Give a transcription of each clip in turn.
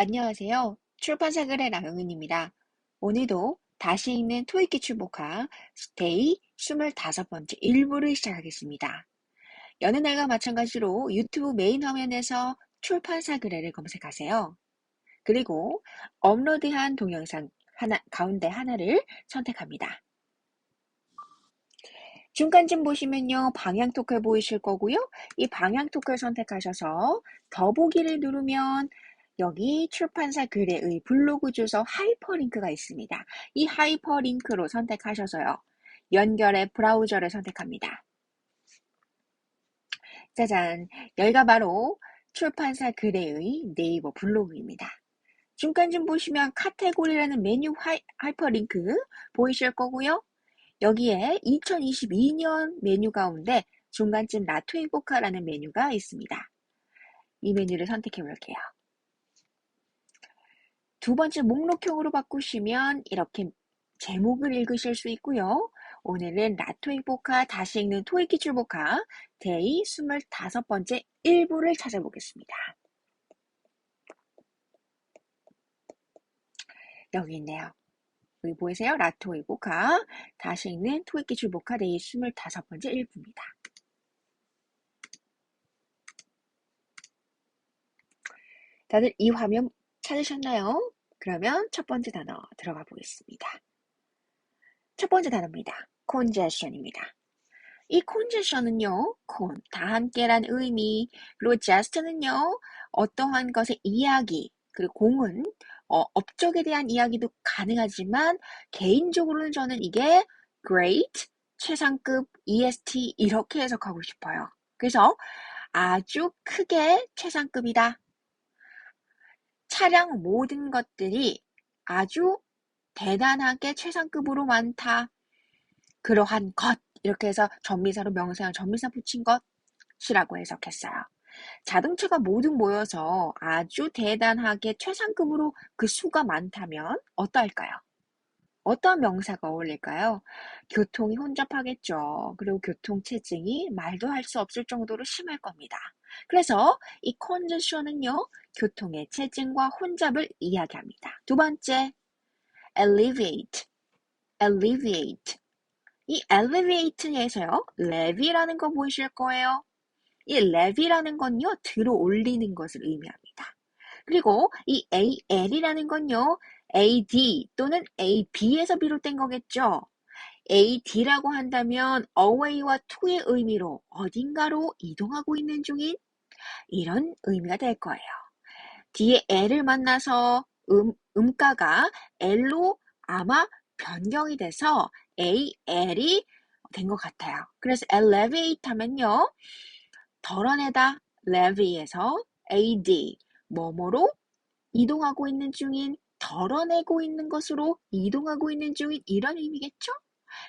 안녕하세요. 출판사 글의 나경은입니다. 오늘도 다시 읽는 토익 기출복화 스테이 25번째 일부를 시작하겠습니다. 여느 날과 마찬가지로 유튜브 메인 화면에서 출판사 글을 검색하세요. 그리고 업로드한 동영상 가운데 하나를 선택합니다. 중간쯤 보시면요. 방향 토크 보이실 거고요. 이 방향 토크를 선택하셔서 더보기를 누르면 여기 출판사 글의 블로그 주소 하이퍼링크가 있습니다. 이 하이퍼링크로 선택하셔서요. 연결의 브라우저를 선택합니다. 짜잔, 여기가 바로 출판사 글의 네이버 블로그입니다. 중간쯤 보시면 카테고리라는 메뉴 하이퍼링크 보이실 거고요. 여기에 2022년 메뉴 가운데 중간쯤 라토이보카라는 메뉴가 있습니다. 이 메뉴를 선택해 볼게요. 두 번째 목록형으로 바꾸시면 이렇게 제목을 읽으실 수 있고요. 오늘은 라토이보카 다시 읽는 토익 기출보카 데이 25번째 일부를 찾아보겠습니다. 여기 있네요. 여기 보이세요? 라토이보카 다시 읽는 토익 기출보카 데이 25번째 일부입니다. 다들 이 화면 찾으셨나요? 그러면 첫 번째 단어 들어가 보겠습니다. 첫 번째 단어입니다. congestion입니다. 이 congestion은요, 다 함께란 의미, 그리고 jest는요, 어떠한 것의 이야기, 그리고 공은 업적에 대한 이야기도 가능하지만 개인적으로는 저는 이게 great, 최상급, EST 이렇게 해석하고 싶어요. 그래서 아주 크게 최상급이다. 차량 모든 것들이 아주 대단하게 최상급으로 많다. 그러한 것 이렇게 해서 전미사로 명사형 전미사 붙인 것이라고 해석했어요. 자동차가 모두 모여서 아주 대단하게 최상급으로 그 수가 많다면 어떨까요? 어떤 명사가 어울릴까요? 교통이 혼잡하겠죠. 그리고 교통체증이 말도 할 수 없을 정도로 심할 겁니다. 그래서 이 congestion은요, 교통의 체증과 혼잡을 이야기합니다. 두 번째, alleviate. alleviate. 이 alleviate에서요, levy라는 거 보이실 거예요. 이 levy라는 건요, 들어 올리는 것을 의미합니다. 그리고 이 AL이라는 건요, AD 또는 AB에서 비롯된 거겠죠. AD라고 한다면 away와 to의 의미로 어딘가로 이동하고 있는 중인 이런 의미가 될 거예요. 뒤에 L을 만나서 음가가 L로 아마 변경이 돼서 AL이 된 것 같아요. 그래서 elevate 하면요. 덜어내다 levy에서 AD 뭐뭐로 이동하고 있는 중인 덜어내고 있는 것으로 이동하고 있는 중인 이런 의미겠죠?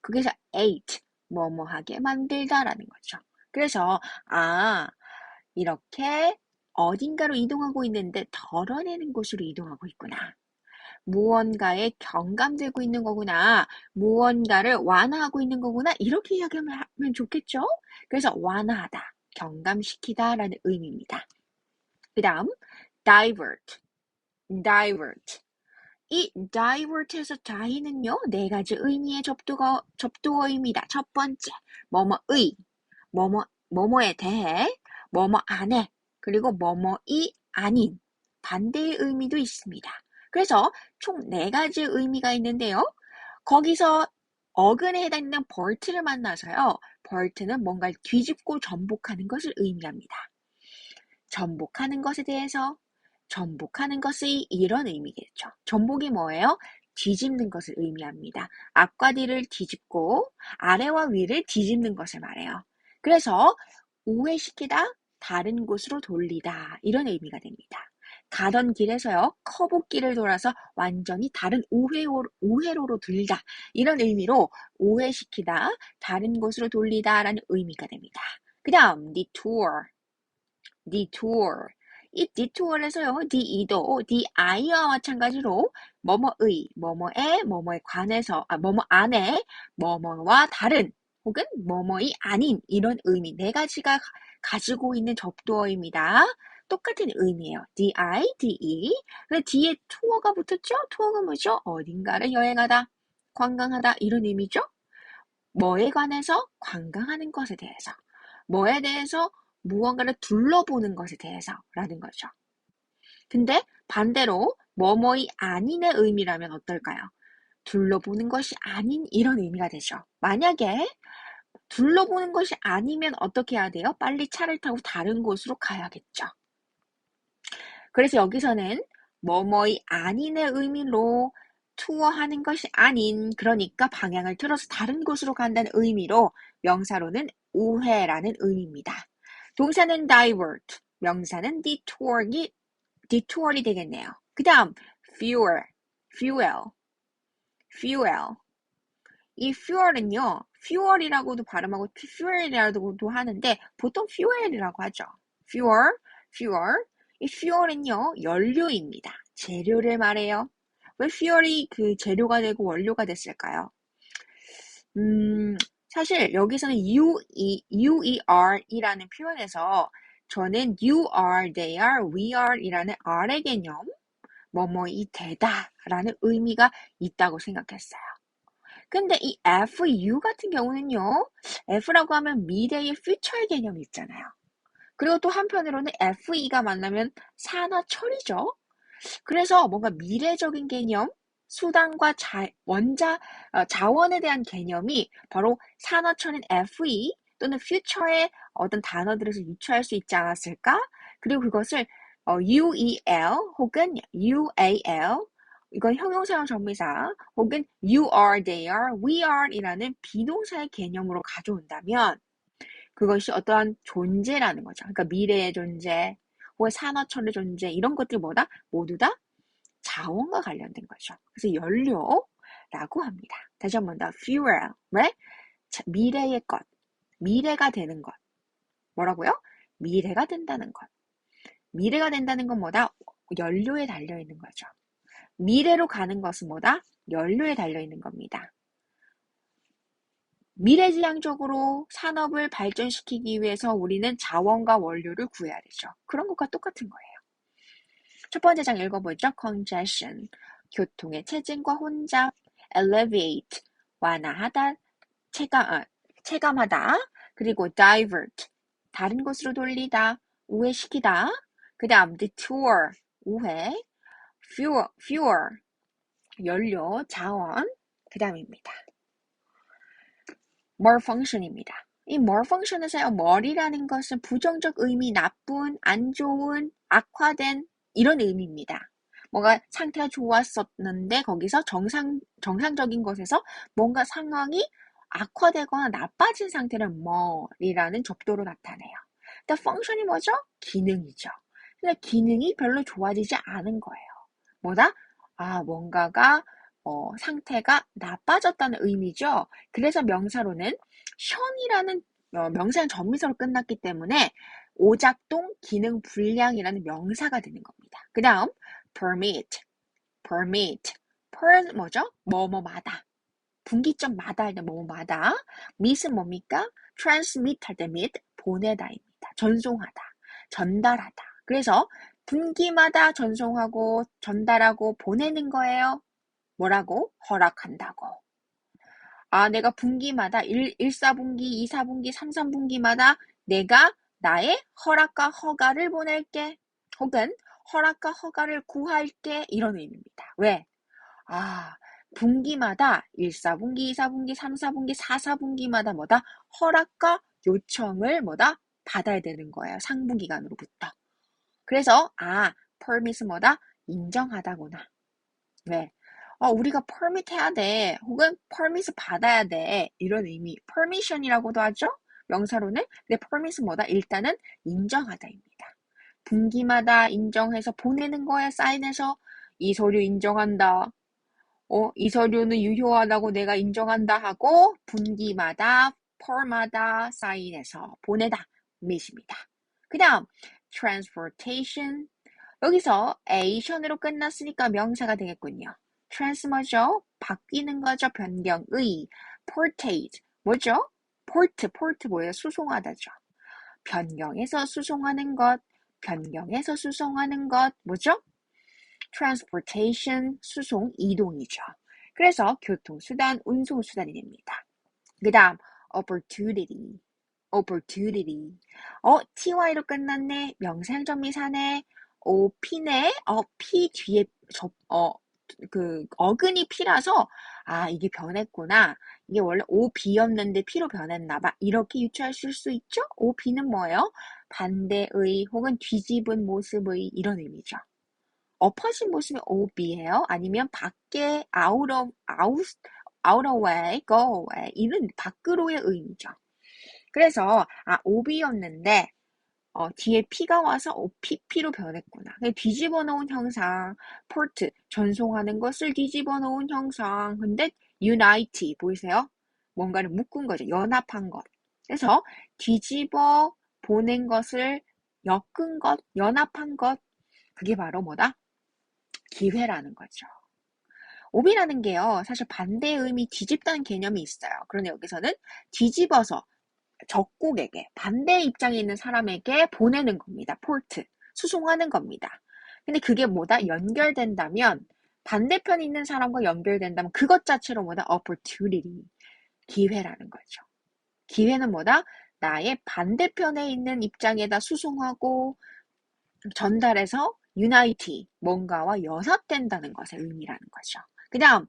그게서 eight 뭐뭐하게 만들다라는 거죠. 그래서 이렇게 어딘가로 이동하고 있는데 덜어내는 곳으로 이동하고 있구나. 무언가에 경감되고 있는 거구나. 무언가를 완화하고 있는 거구나. 이렇게 이야기하면 좋겠죠? 그래서 완화하다, 경감시키다라는 의미입니다. 그 다음 divert. divert. 이 divert에서 die는요, 네 가지 의미의 접두어입니다. 첫 번째, 뭐뭐의, 뭐뭐에 대해, 뭐뭐 안에, 그리고 뭐뭐이 아닌 반대의 의미도 있습니다. 그래서 총 네 가지 의미가 있는데요. 거기서 어근에 해당되는 벌트를 만나서요. 벌트는 뭔가를 뒤집고 전복하는 것을 의미합니다. 전복하는 것에 대해서 전복하는 것의 이런 의미겠죠. 전복이 뭐예요? 뒤집는 것을 의미합니다. 앞과 뒤를 뒤집고 아래와 위를 뒤집는 것을 말해요. 그래서 우회시키다, 다른 곳으로 돌리다 이런 의미가 됩니다. 가던 길에서요. 커브길을 돌아서 완전히 다른 우회로로 들다 이런 의미로 우회시키다, 다른 곳으로 돌리다 라는 의미가 됩니다. 그 다음 detour. detour. 이 detour에서요, de도 di와 마찬가지로 뭐뭐의, 뭐뭐에, 뭐뭐에 관해서, 뭐뭐 안에, 뭐뭐와 다른 혹은 뭐뭐이 아닌 이런 의미 네 가지가 가지고 있는 접두어입니다. 똑같은 의미예요. D-I-D-E. 근데 뒤에 투어가 붙었죠? 투어가 뭐죠? 어딘가를 여행하다, 관광하다 이런 의미죠? 뭐에 관해서? 관광하는 것에 대해서. 뭐에 대해서? 무언가를 둘러보는 것에 대해서라는 거죠. 근데 반대로 뭐뭐이 아닌의 의미라면 어떨까요? 둘러보는 것이 아닌 이런 의미가 되죠. 만약에 둘러보는 것이 아니면 어떻게 해야 돼요? 빨리 차를 타고 다른 곳으로 가야겠죠. 그래서 여기서는 뭐뭐이 아닌의 의미로 투어하는 것이 아닌, 그러니까 방향을 틀어서 다른 곳으로 간다는 의미로 명사로는 우회라는 의미입니다. 동사는 divert, 명사는 detoure이 되겠네요. 그 다음 fuel. 이 fuel은요, fuel이라고도 발음하고 fuel이라고도 하는데 보통 fuel이라고 하죠. fuel. 이 fuel은요, 연료입니다. 재료를 말해요. 왜 fuel이 그 재료가 되고 원료가 됐을까요? 사실 여기서는 UER이라는 표현에서 저는 you are, they are, we are 이라는 R의 개념, 뭐뭐이 되다 라는 의미가 있다고 생각했어요. 근데 이 FU 같은 경우는요, F라고 하면 미래의 future의 개념이 있잖아요. 그리고 또 한편으로는 FE가 만나면 산화철이죠. 그래서 뭔가 미래적인 개념, 수단과 자원에 대한 개념이 바로 산화철인 FE 또는 future의 어떤 단어들에서 유추할 수 있지 않았을까? 그리고 그것을 UEL 혹은 UAL, 이건 형용사형 정비사, 혹은 you are, they are, we are 이라는 비동사의 개념으로 가져온다면 그것이 어떠한 존재라는 거죠. 그러니까 미래의 존재, 혹은 산화철의 존재, 이런 것들 뭐다? 모두 다 자원과 관련된 거죠. 그래서 연료라고 합니다. 다시 한 번 더, fuel. 왜? 미래의 것, 미래가 되는 것. 뭐라고요? 미래가 된다는 것. 미래가 된다는 건 뭐다? 연료에 달려있는 거죠. 미래로 가는 것은 뭐다? 연료에 달려있는 겁니다. 미래지향적으로 산업을 발전시키기 위해서 우리는 자원과 원료를 구해야 되죠. 그런 것과 똑같은 거예요. 첫 번째 장 읽어보죠. congestion, 교통의 체증과 혼잡, alleviate, 완화하다, 체감하다, 그리고 divert, 다른 곳으로 돌리다, 우회시키다, 그 다음 detour, 우회, fuel, 연료, 자원, 그 다음입니다. malfunction입니다. 이 malfunction에서요, mal이라는 것은 부정적 의미, 나쁜, 안 좋은, 악화된 이런 의미입니다. 뭔가 상태가 좋았었는데 거기서 정상적인 것에서 뭔가 상황이 악화되거나 나빠진 상태를 mal이라는 접도로 나타내요. 근데 function이 뭐죠? 기능이죠. 근데 기능이 별로 좋아지지 않은 거예요. 뭐다? 뭔가가 상태가 나빠졌다는 의미죠. 그래서 명사로는 션이라는 명사는 전미사로 끝났기 때문에 오작동 기능 불량이라는 명사가 되는 겁니다. 그 다음 permit. per 뭐죠? 뭐뭐마다. 분기점마다 할 때 뭐뭐마다. mit은 뭡니까? transmit 할 때 mit 보내다입니다. 전송하다, 전달하다. 그래서 분기마다 전송하고 전달하고 보내는 거예요. 뭐라고? 허락한다고. 내가 분기마다 1사분기, 2사분기, 3사분기마다 내가 나의 허락과 허가를 보낼게. 혹은 허락과 허가를 구할게. 이런 의미입니다. 왜? 분기마다 1사분기, 2사분기, 3사분기, 4사분기마다 뭐다? 허락과 요청을 뭐다? 받아야 되는 거예요. 상분기간으로부터. 그래서 permit은 뭐다? 인정하다구나. 왜? 우리가 permit 해야 돼. 혹은 permit을 받아야 돼. 이런 의미. permission이라고도 하죠. 명사로는. 근데 permit은 뭐다? 일단은 인정하다입니다. 분기마다 인정해서 보내는 거야. 사인해서 이 서류 인정한다. 이 서류는 유효하다고 내가 인정한다 하고 분기마다 per마다 사인해서 보내다. mit입니다. 그 다음 transportation. 여기서 ation으로 끝났으니까 명사가 되겠군요. trans 뭐죠? 바뀌는 거죠. 변경의. portate 뭐죠? port 뭐예요? 수송하다죠. 변경해서 수송하는 것, 변경해서 수송하는 것, 뭐죠? transportation, 수송, 이동이죠. 그래서 교통수단, 운송수단이 됩니다. 그 다음, opportunity, opportunity. ty로 끝났네. 명사형정미사네. p네. p 뒤에 어근이 p라서 이게 변했구나. 이게 원래 b였는데 p로 변했나봐. 이렇게 유추하실 수 있죠? b는 뭐예요? 반대의 혹은 뒤집은 모습의 이런 의미죠. 엎어진 모습이 ob예요. 아니면 밖에 out away, go away 이런 밖으로의 의미죠. 그래서 ob였는데 뒤에 p가 와서 p로 변했구나. 뒤집어 놓은 형상, port, 전송하는 것을 뒤집어 놓은 형상. 근데 unite, 보이세요? 뭔가를 묶은 거죠. 연합한 것. 그래서 뒤집어 보낸 것을 엮은 것, 연합한 것. 그게 바로 뭐다? 기회라는 거죠. ob이라는 게요, 사실 반대의 의미 뒤집다는 개념이 있어요. 그런데 여기서는 뒤집어서 적국에게, 반대 입장에 있는 사람에게 보내는 겁니다. port, 수송하는 겁니다. 근데 그게 뭐다? 연결된다면, 반대편에 있는 사람과 연결된다면 그것 자체로 뭐다? opportunity, 기회라는 거죠. 기회는 뭐다? 나의 반대편에 있는 입장에다 수송하고 전달해서 unite, 뭔가와 연합된다는 것의 의미라는 거죠. 그 다음,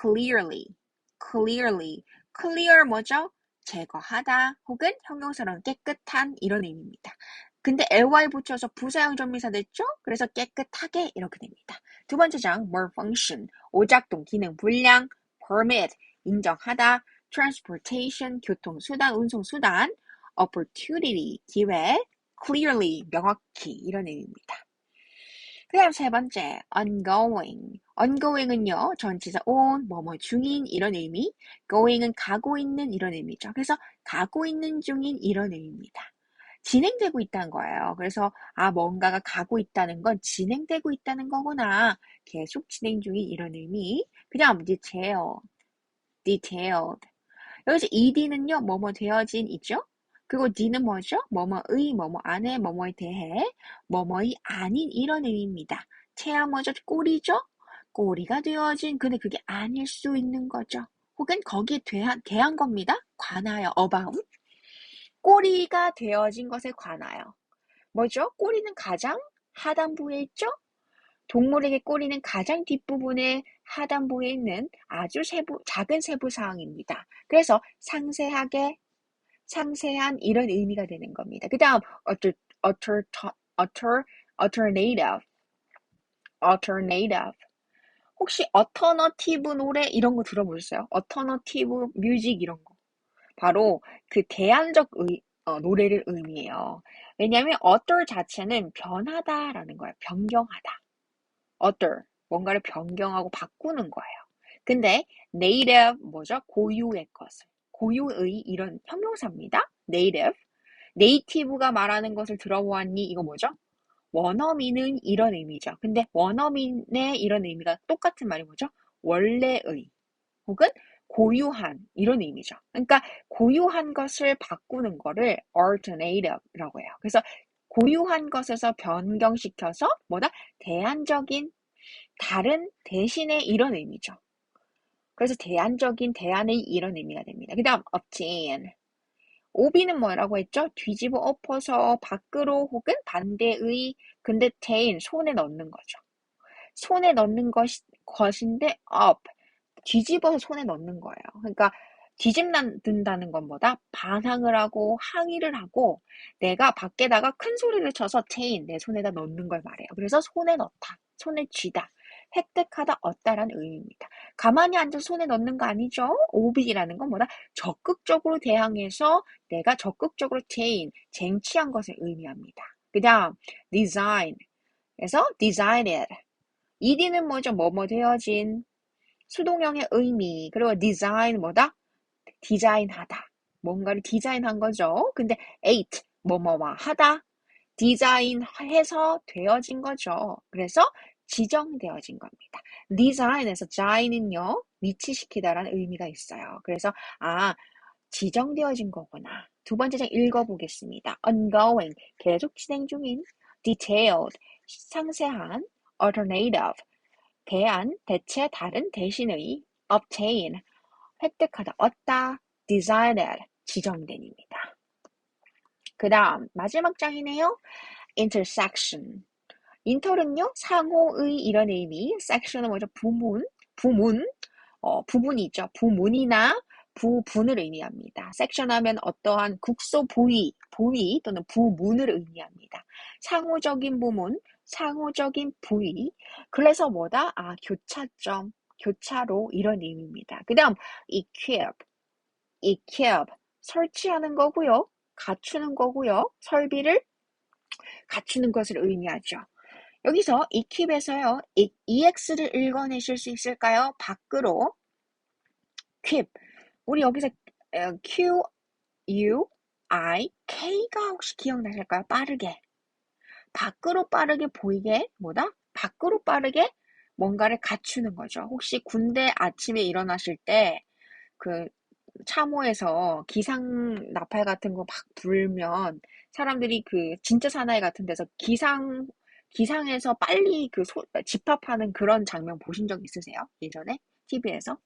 clearly, clearly, clear 뭐죠? 제거하다 혹은 형용사로는 깨끗한 이런 의미입니다. 근데 ly 붙여서 부사형 전미사 됐죠? 그래서 깨끗하게 이렇게 됩니다. 두 번째 장, more function, 오작동, 기능, 분량, permit, 인정하다, transportation, 교통수단, 운송수단, opportunity, 기회, clearly, 명확히 이런 의미입니다. 그 다음 세 번째, ongoing. ongoing은요, 전치사 on, 뭐뭐 중인 이런 의미, going은 가고 있는 이런 의미죠. 그래서 가고 있는 중인 이런 의미입니다. 진행되고 있다는 거예요. 그래서 뭔가가 가고 있다는 건 진행되고 있다는 거구나. 계속 진행 중인 이런 의미. 그 다음 detail, detailed. 여기서 ed는요, 뭐뭐 되어진이죠. 그리고 d는 뭐죠? 뭐뭐의, 뭐뭐 안에, 뭐뭐에 대해, 뭐뭐의 아닌 이런 의미입니다. 태야 뭐죠? 꼬리죠? 꼬리가 되어진, 근데 그게 아닐 수 있는 거죠. 혹은 거기에 대한 겁니다. 관하여, about. 꼬리가 되어진 것에 관하여. 뭐죠? 꼬리는 가장 하단부에 있죠? 동물에게 꼬리는 가장 뒷부분에 하단부에 있는 아주 작은 세부 사항입니다. 그래서 상세한 이런 의미가 되는 겁니다. 그 다음 alternative, alternative. 혹시 alternative 노래 이런 거 들어보셨어요? alternative music 이런 거. 바로 그 대안적 노래를 의미해요. 왜냐하면 alter 자체는 변하다라는 거예요. 변경하다. alter, 뭔가를 변경하고 바꾸는 거예요. 근데 native 뭐죠? 고유의 것을. 고유의 이런 형용사입니다. native. native가 말하는 것을 들어보았니? 이거 뭐죠? 원어민은 이런 의미죠. 근데 원어민의 이런 의미가 똑같은 말이 뭐죠? 원래의 혹은 고유한 이런 의미죠. 그러니까 고유한 것을 바꾸는 거를 alternative라고 해요. 그래서 고유한 것에서 변경시켜서 뭐다? 대안적인 다른 대신의 이런 의미죠. 그래서 대안적인 대안의 이런 의미가 됩니다. 그 다음 obtain. ob는 뭐라고 했죠? 뒤집어 엎어서 밖으로 혹은 반대의 근데 tain 손에 넣는 거죠. 손에 넣는 것인데 up 뒤집어서 손에 넣는 거예요. 그러니까 뒤집는다는 건 뭐다? 반항을 하고 항의를 하고 내가 밖에다가 큰 소리를 쳐서 tain 내 손에다 넣는 걸 말해요. 그래서 손에 넣다, 손에 쥐다, 획득하다, 얻다라는 의미입니다. 가만히 앉아서 손에 넣는 거 아니죠? 오빅이라는 건 뭐다? 적극적으로 대항해서 내가 적극적으로 tain, 쟁취한 것을 의미합니다. 그 다음 design 그래서 designed ed는 뭐죠? 뭐뭐 되어진 수동형의 의미 그리고 design 뭐다? 디자인하다. 뭔가를 디자인한 거죠. 근데 eight 뭐뭐와 하다. 디자인해서 되어진 거죠. 그래서 지정되어진 겁니다. design에서 design은요. 위치시키다라는 의미가 있어요. 그래서 지정되어진 거구나. 두 번째 장 읽어보겠습니다. ongoing 계속 진행 중인 detailed, 상세한, alternative, 대안, 대체, 다른, 대신의, obtain, 획득하다, 얻다, decided, 지정된입니다. 그 다음 마지막 장이네요. intersection. 인터는요, 상호의 이런 의미, section은 뭐죠? 부문, 부분이죠. 부문이나 부분을 의미합니다. section 하면 어떠한 국소 부위 또는 부문을 의미합니다. 상호적인 부문, 상호적인 부위. 그래서 뭐다? 교차점, 교차로 이런 의미입니다. 그 다음 equip, 설치하는 거고요. 갖추는 거고요. 설비를 갖추는 것을 의미하죠. 여기서 equip에서요. ex를 읽어내실 수 있을까요? 밖으로 equip. 우리 여기서 Q, U, I, K가 혹시 기억나실까요? 빠르게. 밖으로 빠르게 보이게 뭐다? 밖으로 빠르게 뭔가를 갖추는 거죠. 혹시 군대 아침에 일어나실 때 그 참호에서 기상 나팔 같은 거 막 불면 사람들이 그 진짜 사나이 같은 데서 기상에서 빨리 집합하는 그런 장면 보신 적 있으세요? 예전에 TV에서?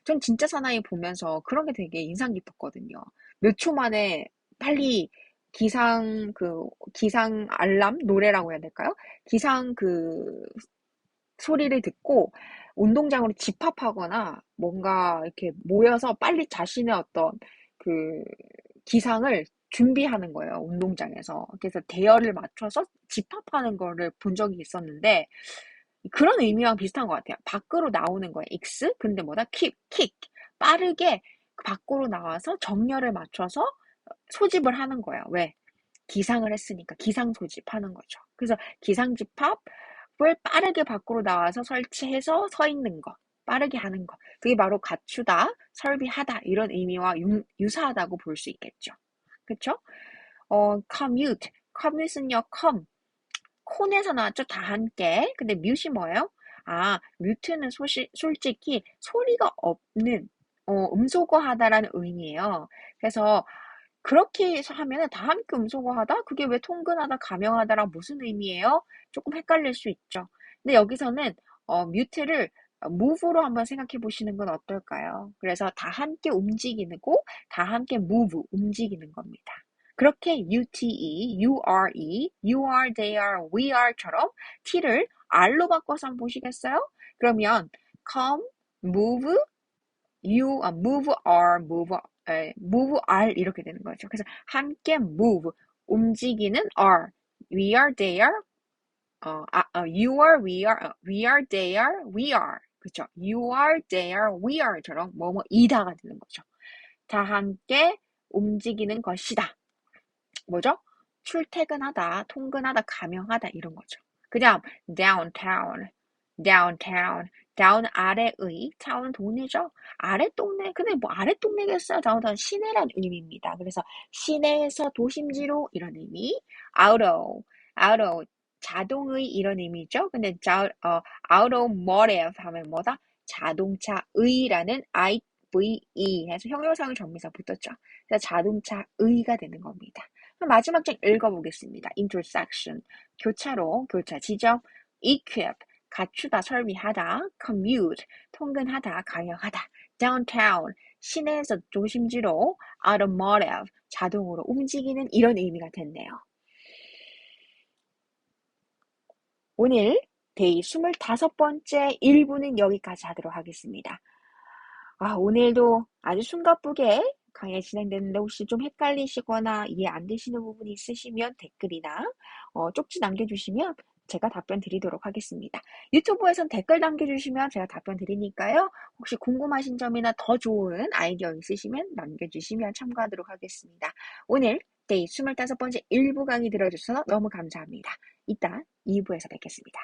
전 진짜 사나이 보면서 그런 게 되게 인상 깊었거든요. 몇 초 만에 빨리 기상 알람 노래라고 해야 될까요? 기상 소리를 듣고 운동장으로 집합하거나 뭔가 이렇게 모여서 빨리 자신의 어떤 그 기상을 준비하는 거예요, 운동장에서. 그래서 대열을 맞춰서 집합하는 거를 본 적이 있었는데, 그런 의미랑 비슷한 것 같아요. 밖으로 나오는 거예요, X. 근데 뭐다? 킥. 빠르게 밖으로 나와서 정렬을 맞춰서 소집을 하는 거예요. 왜? 기상을 했으니까 기상 소집하는 거죠. 그래서 기상 집합을 빠르게 밖으로 나와서 설치해서 서 있는 거, 빠르게 하는 거. 그게 바로 갖추다, 설비하다 이런 의미와 유사하다고 볼 수 있겠죠. 그렇죠? commute은요, 콘에서 나왔죠, 다 함께. 근데 mute이 뭐예요? mute는 솔직히 소리가 없는, 음소거하다라는 의미예요. 그래서 그렇게 하면은 다 함께 음소거하다? 그게 왜 통근하다, 가명하다랑 무슨 의미예요? 조금 헷갈릴 수 있죠. 근데 여기서는 mute를 move로 한번 생각해 보시는 건 어떨까요? 그래서 다 함께 움직이는 고, 다 함께 move, 움직이는 겁니다. 그렇게 UTE, URE, you are, they are, we are처럼 T를 R로 바꿔서 한번 보시겠어요? 그러면 come, move, move R, move R 이렇게 되는 거죠. 그래서 함께 move, 움직이는 R, we are, they are, you are, we are, they are, we are. 그쵸? you are, they are, we are처럼 뭐뭐이다가 되는 거죠. 다 함께 움직이는 것이다. 뭐죠? 출퇴근하다, 통근하다, 가명하다 이런 거죠. 그 다음 downtown, down 아래의, town 동네죠. 아래 동네, 근데 뭐 아래 동네겠어요? downtown 시내란 의미입니다. 그래서 시내에서 도심지로 이런 의미. auto 자동의 이런 의미죠. 근데 automotive 하면 뭐다? 자동차의라는 IVE 해서 형용사의 정미사 붙었죠. 그래서 자동차의가 되는 겁니다. 그럼 마지막 장 읽어보겠습니다. intersection, 교차로, 교차 지점, equip, 갖추다, 설비하다, commute, 통근하다, 가용하다, downtown, 시내에서 도심지로, automotive, 자동으로 움직이는 이런 의미가 됐네요. 오늘 데이 25번째 1부는 여기까지 하도록 하겠습니다. 오늘도 아주 숨가쁘게 강의 진행되는데 혹시 좀 헷갈리시거나 이해 안 되시는 부분이 있으시면 댓글이나 쪽지 남겨주시면 제가 답변 드리도록 하겠습니다. 유튜브에선 댓글 남겨주시면 제가 답변 드리니까요. 혹시 궁금하신 점이나 더 좋은 아이디어 있으시면 남겨주시면 참고하도록 하겠습니다. 오늘 데이 25번째 1부 강의 들어주셔서 너무 감사합니다. 이따 2부에서 뵙겠습니다.